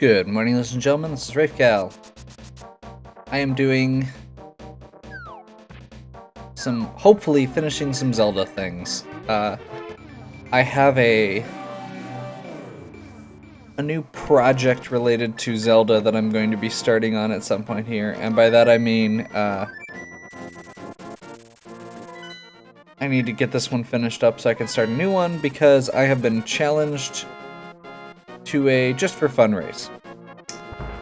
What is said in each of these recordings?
Good morning, ladies and gentlemen. This is RafeCal. I am doing hopefully finishing some Zelda things. I have a new project related to Zelda that I'm going to be starting on at some point here, and by that I mean, I need to get this one finished up so I can start a new one, because I have been challenged to a just for fun race.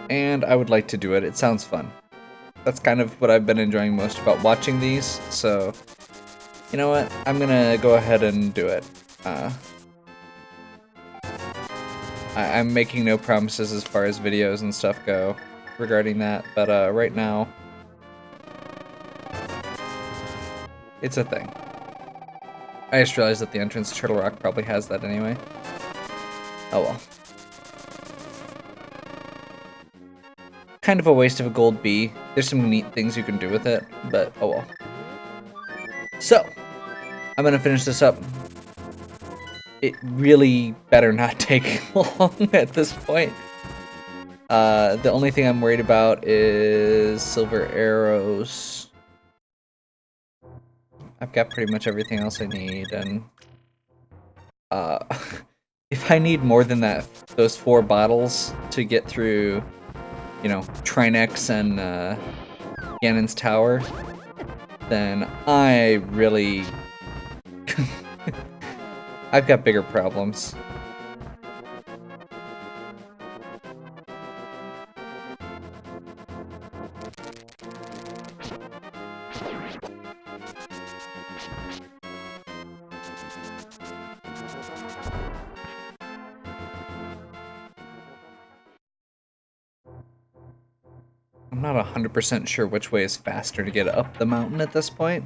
And I would like to do it. It sounds fun. That's kind of what I've been enjoying most about watching these, so you know what? I'm gonna go ahead and do it. I'm making no promises as far as videos and stuff go regarding that, but right now, it's a thing. I just realized that the entrance to Turtle Rock probably has that anyway. Oh well. Kind of a waste of a gold bee. There's some neat things you can do with it, but oh well. So, I'm gonna finish this up. It really better not take long at this point. The only thing I'm worried about is silver arrows. I've got pretty much everything else I need, and if I need more than those 4 bottles to get through, you know, Trinex and Ganon's Tower, then I really I've got bigger problems. I'm not 100% sure which way is faster to get up the mountain at this point.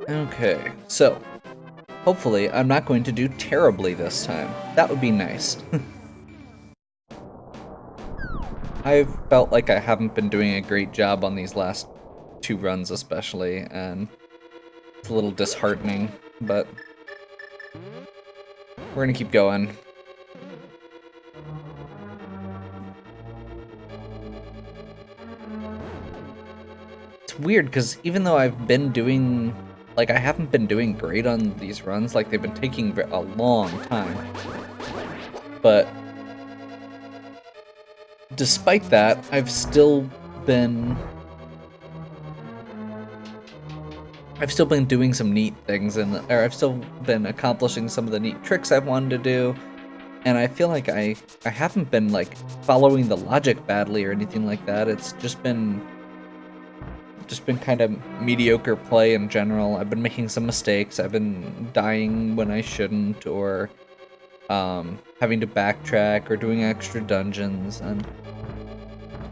Okay, so hopefully I'm not going to do terribly this time. That would be nice. I've felt like I haven't been doing a great job on these last 2 runs especially, and it's a little disheartening, but we're gonna keep going. It's weird, because even though I've been doing, like, I haven't been doing great on these runs, like, they've been taking a long time. But despite that, I've still been doing some neat things, or I've still been accomplishing some of the neat tricks I've wanted to do, and I feel like I haven't been, like, following the logic badly or anything like that. It's just been kind of mediocre play in general. I've been making some mistakes. I've been dying when I shouldn't, or having to backtrack, or doing extra dungeons, and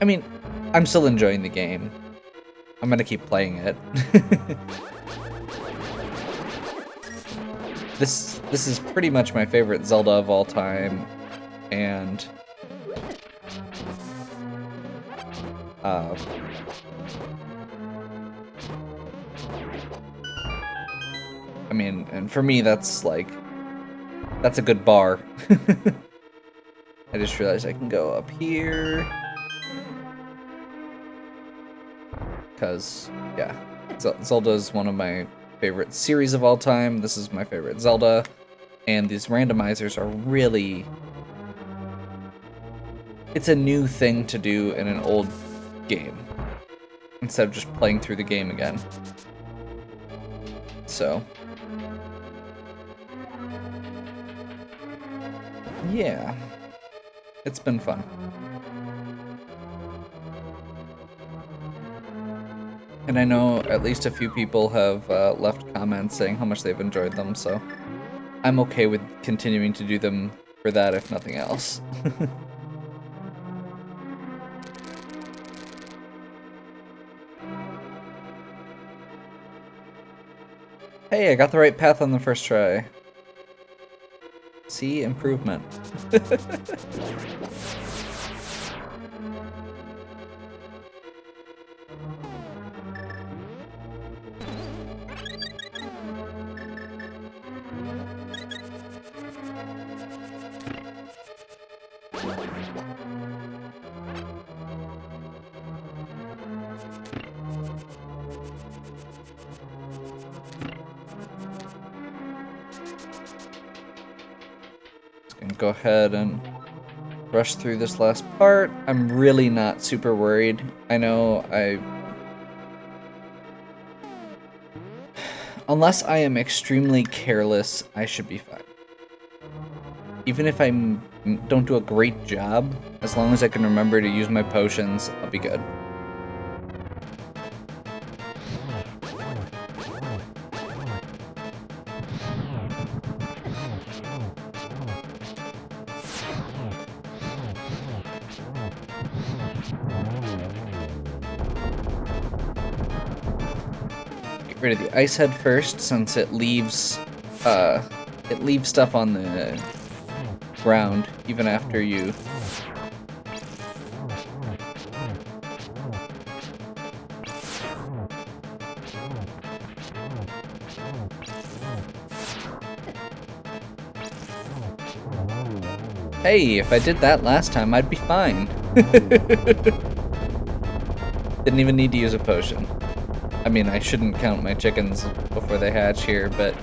I mean, I'm still enjoying the game. I'm gonna keep playing it. This is pretty much my favorite Zelda of all time, and I mean, and for me, that's a good bar. I just realized I can go up here. Because, yeah, Zelda is one of my favorite series of all time. This is my favorite Zelda. And these randomizers are really... It's a new thing to do in an old game, instead of just playing through the game again. So... yeah, it's been fun. And I know at least a few people have left comments saying how much they've enjoyed them, so I'm okay with continuing to do them for that, if nothing else. Hey, I got the right path on the first try. See, improvement. Gonna go ahead and rush through this last part. I'm really not super worried. I know unless I am extremely careless, I should be fine. Even if I don't do a great job, as long as I can remember to use my potions, I'll be good. Get rid of the ice head first, since it leaves stuff on the ground even after you Hey, if I did that last time, I'd be fine. Didn't even need to use a potion. I mean, I shouldn't count my chickens before they hatch here, but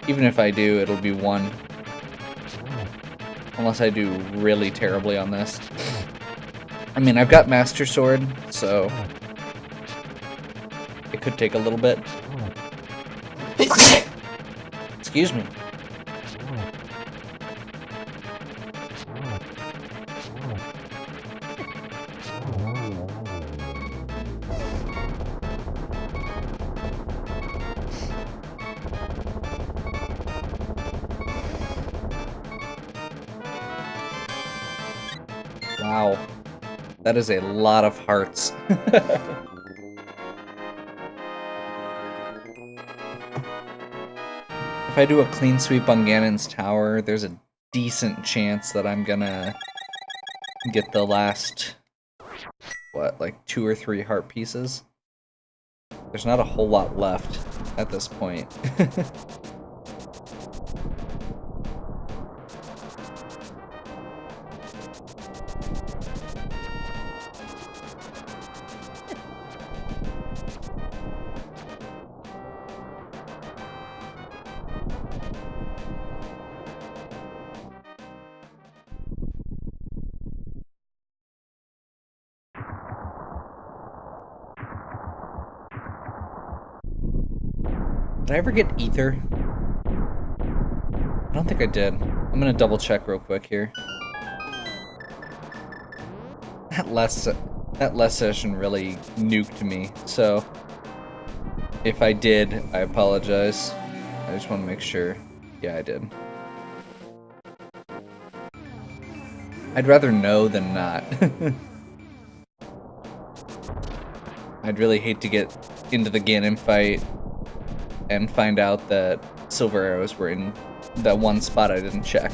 even if I do, it'll be one. Unless I do really terribly on this. I mean, I've got Master Sword, so it could take a little bit. Excuse me. Wow. That is a lot of hearts. If I do a clean sweep on Ganon's tower, there's a decent chance that I'm gonna get the last, what, like 2 or 3 heart pieces? There's not a whole lot left at this point. Did I ever get ether? I don't think I did. I'm gonna double check real quick here. That last session really nuked me, so if I did, I apologize. I just want to make sure. Yeah, I did. I'd rather know than not. I'd really hate to get into the Ganon fight and find out that silver arrows were in that one spot I didn't check.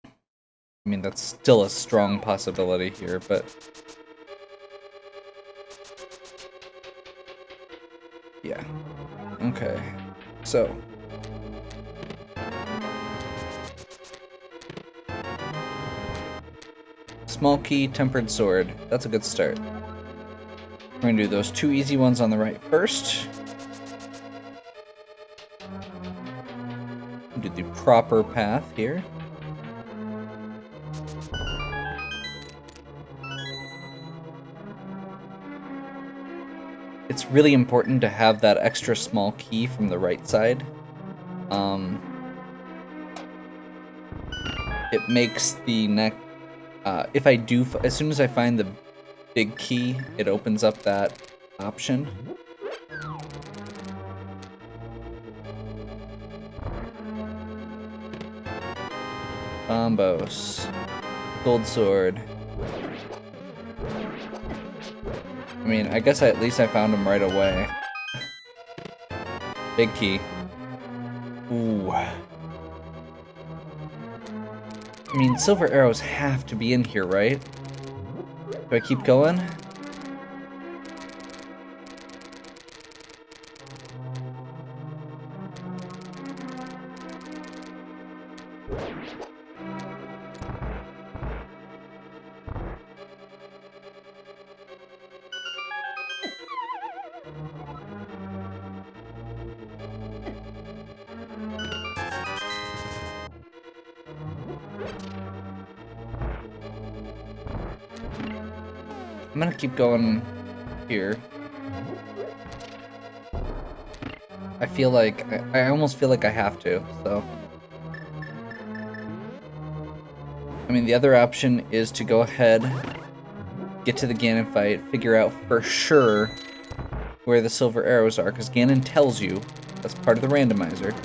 I mean, that's still a strong possibility here, but yeah. Okay, so small key, tempered sword. That's a good start. We're gonna do those 2 easy ones on the right first. Do the proper path here. It's really important to have that extra small key from the right side. It makes the neck. If I do, as soon as I find the big key, it opens up that option. Bombos. Gold sword. I mean, I guess at least I found him right away. Big key. Ooh. I mean, silver arrows have to be in here, right? Do I keep going? I'm gonna keep going here. I feel like, I almost feel like I have to, so. I mean, the other option is to go ahead, get to the Ganon fight, figure out for sure where the silver arrows are, because Ganon tells you. That's part of the randomizer.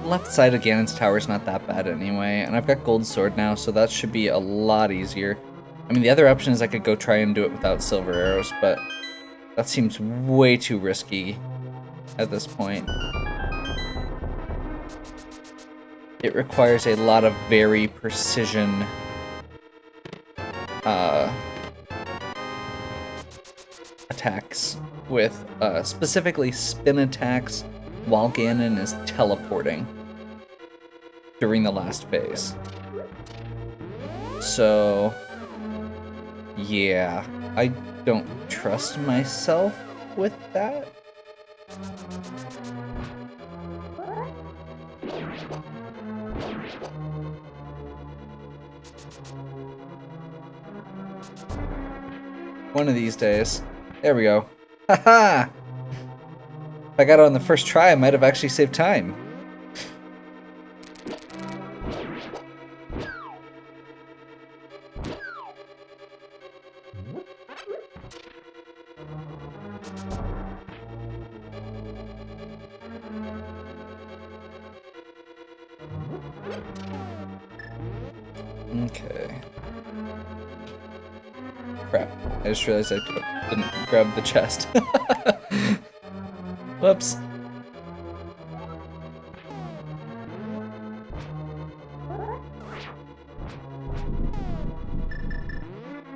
Left side of Ganon's tower is not that bad anyway, and I've got gold sword now, so that should be a lot easier. I mean, the other option is I could go try and do it without silver arrows, but that seems way too risky at this point. It requires a lot of very precision attacks with specifically spin attacks while Ganon is teleporting during the last phase. So, yeah, I don't trust myself with that. One of these days. There we go. Haha! If I got it on the first try, I might have actually saved time. Okay. Crap. I just realized I didn't grab the chest. Whoops.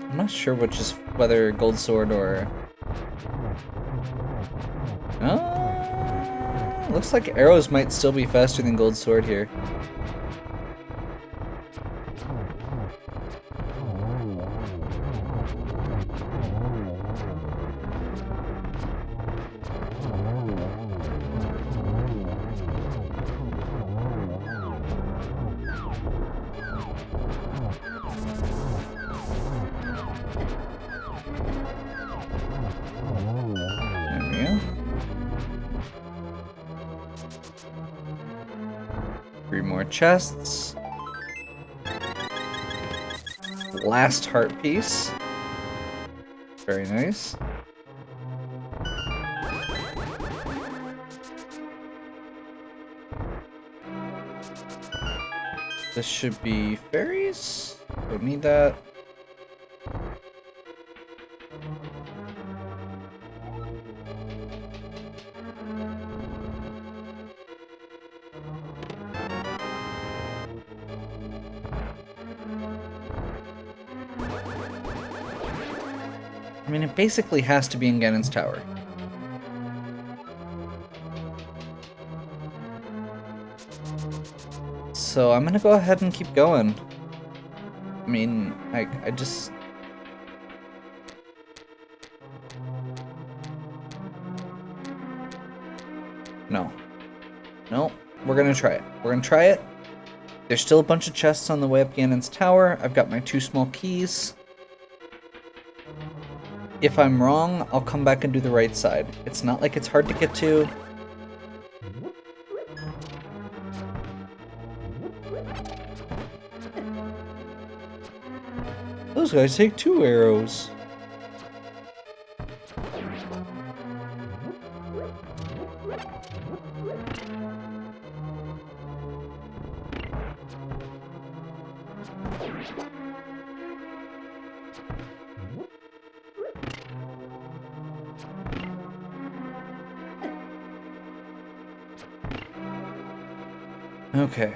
I'm not sure which is whether gold sword or... looks like arrows might still be faster than gold sword here. Three more chests. Last heart piece. Very nice. This should be fairies. Don't need that. I mean, it basically has to be in Ganon's tower. So I'm gonna go ahead and keep going. I mean, I just... No. No, we're gonna try it. We're gonna try it. There's still a bunch of chests on the way up Ganon's tower. I've got my 2 small keys. If I'm wrong, I'll come back and do the right side. It's not like it's hard to get to. Those guys take 2 arrows. Okay.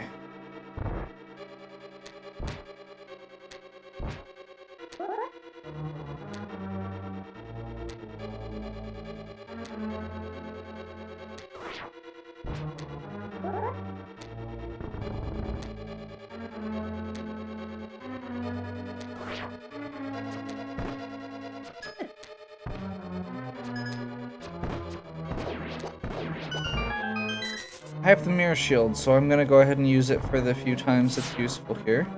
I have the mirror shield, so I'm gonna go ahead and use it for the few times it's useful here.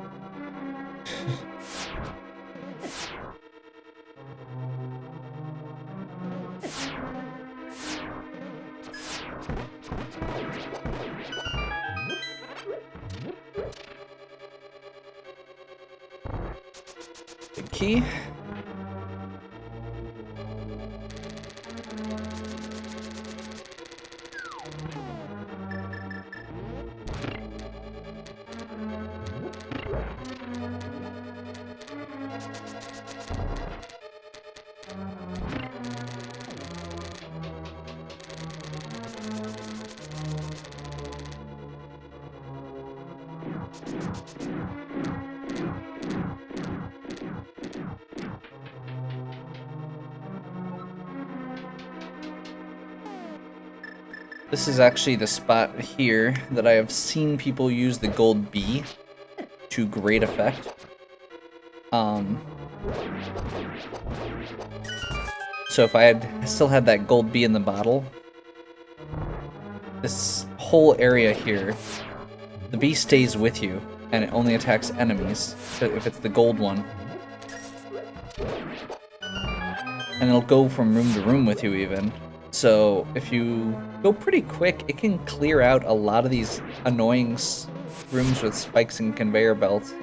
Big key. This is actually the spot here that I have seen people use the gold bee to great effect. So if I had still had that gold bee in the bottle, this whole area here, the bee stays with you, and it only attacks enemies, if it's the gold one. And it'll go from room to room with you even. So if you go pretty quick, it can clear out a lot of these annoying rooms with spikes and conveyor belts.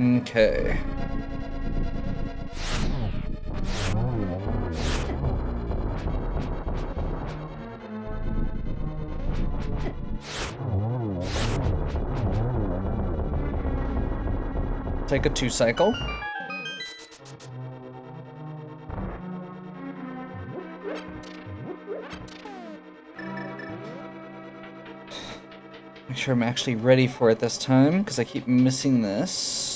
Okay. Take a 2 cycle. Make sure I'm actually ready for it this time, because I keep missing this.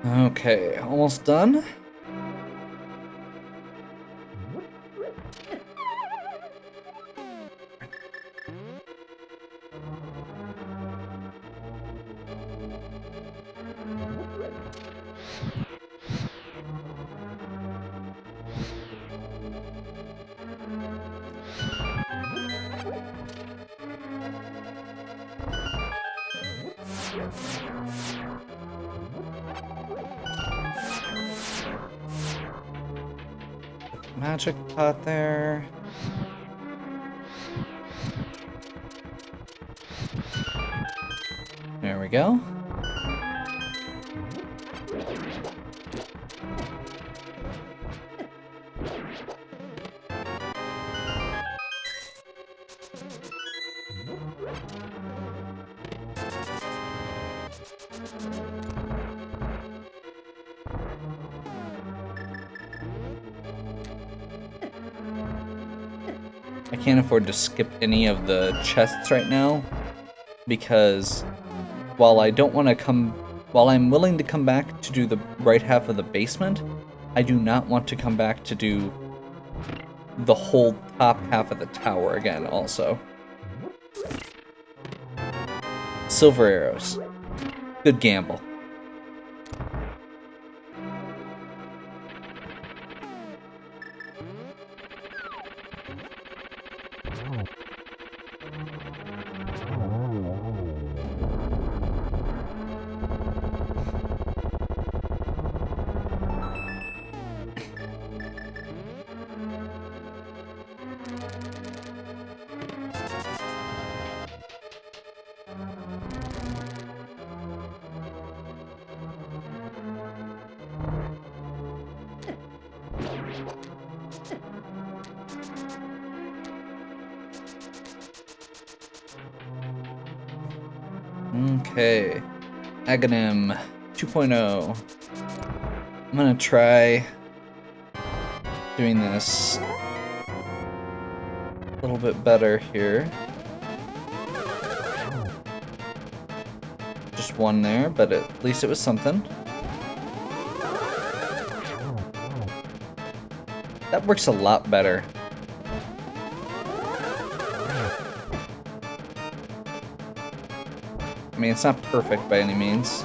Okay, almost done. Magic pot there. There we go. I can't afford to skip any of the chests right now, because while I'm willing to come back to do the right half of the basement, I do not want to come back to do the whole top half of the tower again also. Silver arrows. Good gamble. Okay. Ganon 2.0. I'm gonna try doing this a little bit better here. Just one there, but at least it was something. That works a lot better. I mean, it's not perfect by any means.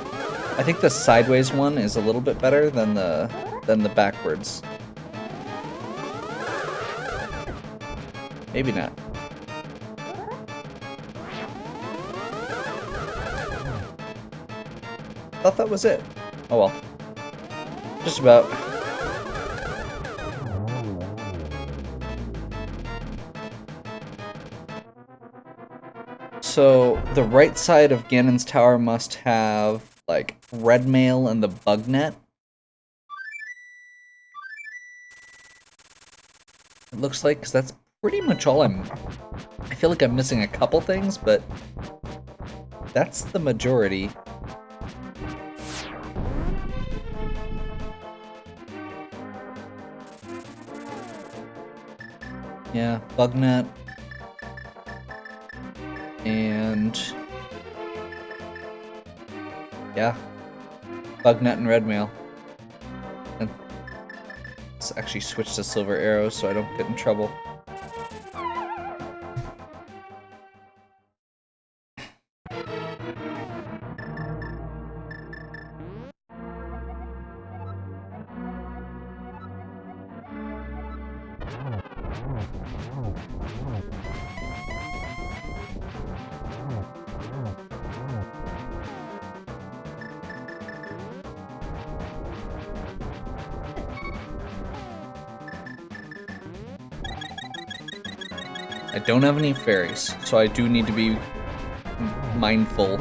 I think the sideways one is a little bit better than the backwards. Maybe not. Thought that was it. Oh well. Just about. So, the right side of Ganon's tower must have, like, red mail and the bug net. It looks like, because that's pretty much all I feel like I'm missing a couple things, but that's the majority. Yeah, bug net. And yeah, bug net and red mail. And let's actually switch to silver arrows so I don't get in trouble. I don't have any fairies, so I do need to be mindful.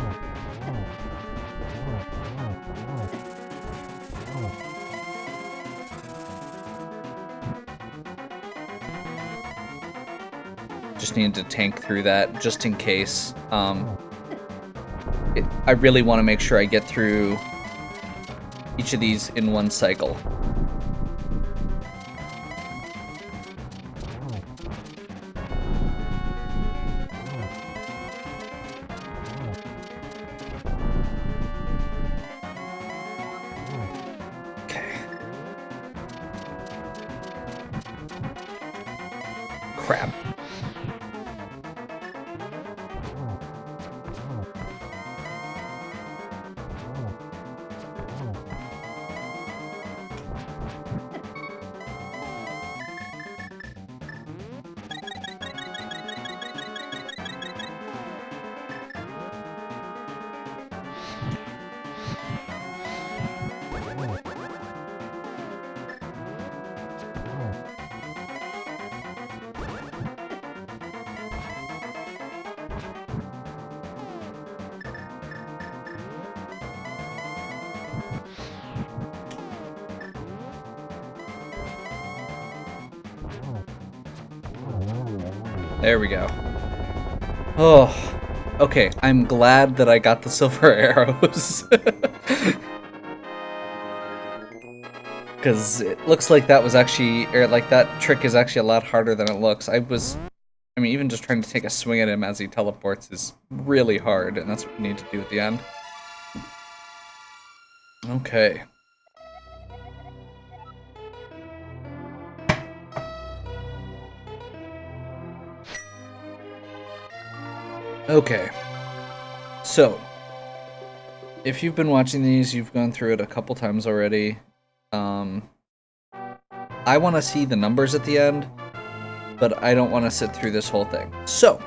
Just needed to tank through that, just in case. I really want to make sure I get through each of these in one cycle. Crap. There we go. Oh, okay. I'm glad that I got the silver arrows. Because it looks like that was actually, or like that trick is actually a lot harder than it looks. I was I mean, even just trying to take a swing at him as he teleports is really hard, and that's what we need to do at the end. Okay. Okay. So, if you've been watching these, you've gone through it a couple times already. I want to see the numbers at the end, but I don't want to sit through this whole thing. So,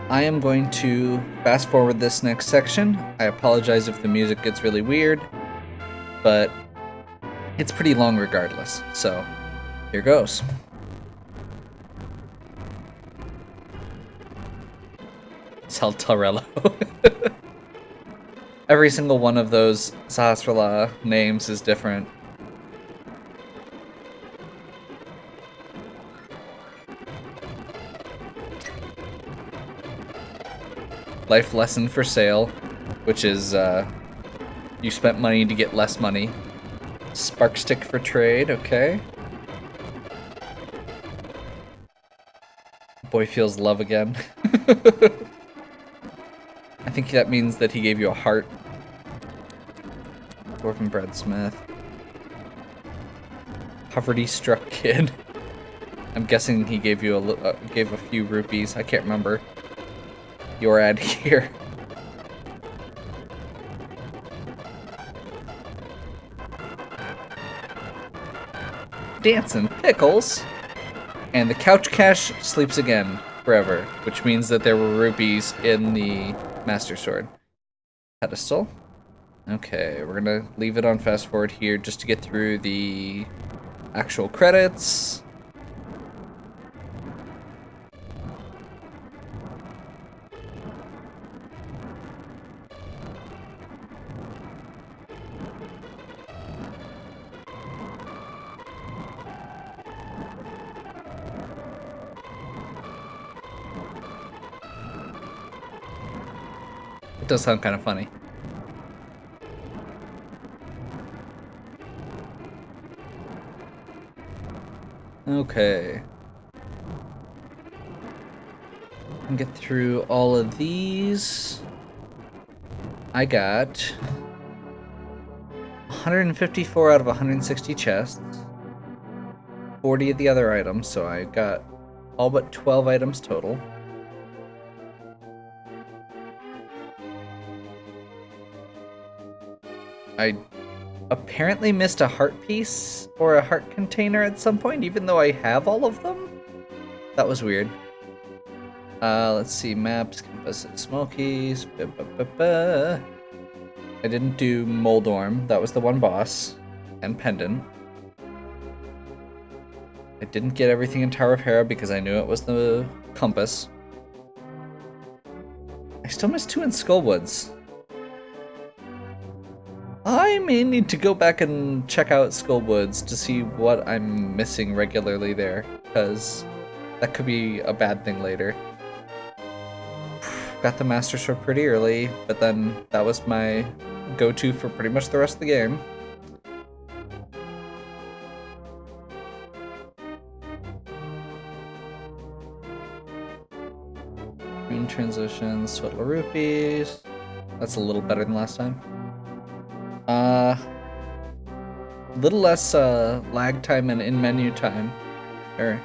I am going to fast forward this next section. I apologize if the music gets really weird, but it's pretty long regardless. So, here goes. Saltarello. Every single one of those Sahasrara names is different. Life lesson for sale, which is you spent money to get less money. Spark stick for trade, okay. Boy feels love again. I think that means that he gave you a heart. Dwarven breadsmith. Poverty-struck kid. I'm guessing he gave you gave a few rupees. I can't remember. Your ad here. Dancing pickles. And the couch cash sleeps again forever, which means that there were rupees in the Master Sword pedestal. Okay, we're gonna leave it on fast forward here just to get through the actual credits. It does sound kind of funny. Okay. And get through all of these. I got 154 out of 160 chests. 40 of the other items, so I got all but 12 items total. I apparently missed a heart piece or a heart container at some point, even though I have all of them. That was weird. Let's see, maps, compass, smokies. I didn't do Moldorm. That was the one boss. And Pendant. I didn't get everything in Tower of Hera because I knew it was the compass. I still missed 2 in Skullwoods. I may need to go back and check out Skullwoods to see what I'm missing regularly there, because that could be a bad thing later. Got the Master Sword pretty early, but then that was my go-to for pretty much the rest of the game. Green transitions, total rupees. That's a little better than last time. Little less lag time and in-menu time, or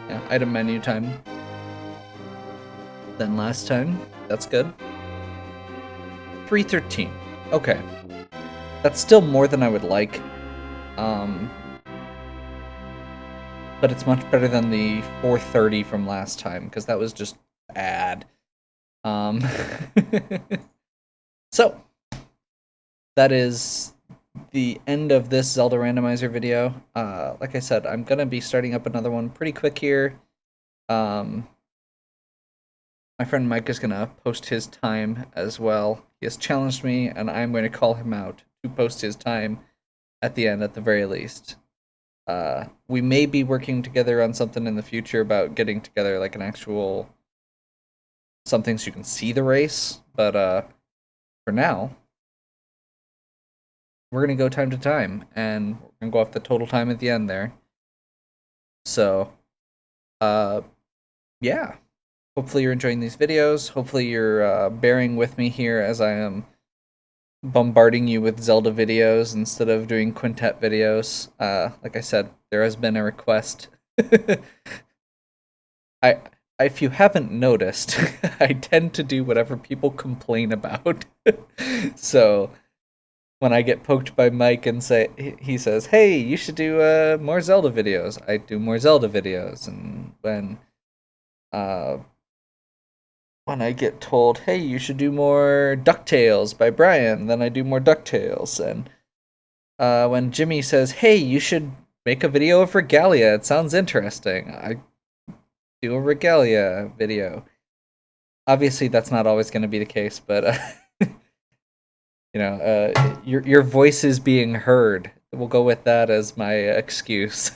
yeah, item menu time than last time. That's good. 313. Okay. That's still more than I would like. But it's much better than the 430 from last time, because that was just bad. So, that is the end of this Zelda Randomizer video. Like I said, I'm going to be starting up another one pretty quick here. My friend Mike is going to post his time as well. He has challenged me, and I'm going to call him out to post his time at the end, at the very least. We may be working together on something in the future about getting together like an actual something so you can see the race, but for now, we're going to go time to time, and we're going to go off the total time at the end there. So, yeah, hopefully you're enjoying these videos. Hopefully you're bearing with me here as I am bombarding you with Zelda videos instead of doing quintet videos. Like I said, there has been a request. I, if you haven't noticed, I tend to do whatever people complain about. So when I get poked by Mike and he says, "Hey, you should do more Zelda videos," I do more Zelda videos. And uh, when I get told, "Hey, you should do more DuckTales by Brian," then I do more DuckTales. And when Jimmy says, "Hey, you should make a video of Regalia. It sounds interesting," I do a Regalia video. Obviously, that's not always going to be the case, but your voice is being heard. We'll go with that as my excuse.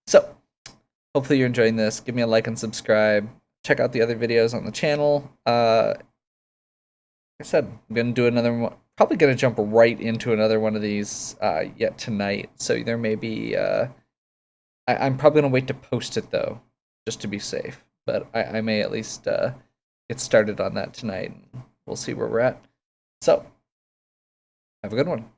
So, hopefully you're enjoying this. Give me a like and subscribe. Check out the other videos on the channel. Like I said, I'm gonna do another one. Probably gonna jump right into another one of these yet tonight. So there may be. I'm probably gonna wait to post it though, just to be safe. But I may at least get started on that tonight. And we'll see where we're at. So, have a good one.